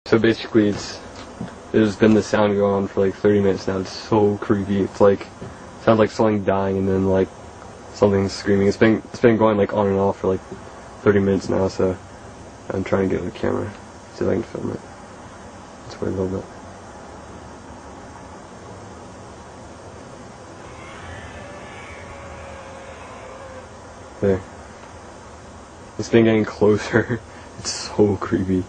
So basically there's been the sound going on for like 30 minutes now. It's so creepy. It's like, sounds like something dying and then like something screaming. It's been going like on and off for like 30 minutes now, so I'm trying to get the camera, see if I can film it. Let's wait a little bit. There. It's been getting closer. It's so creepy.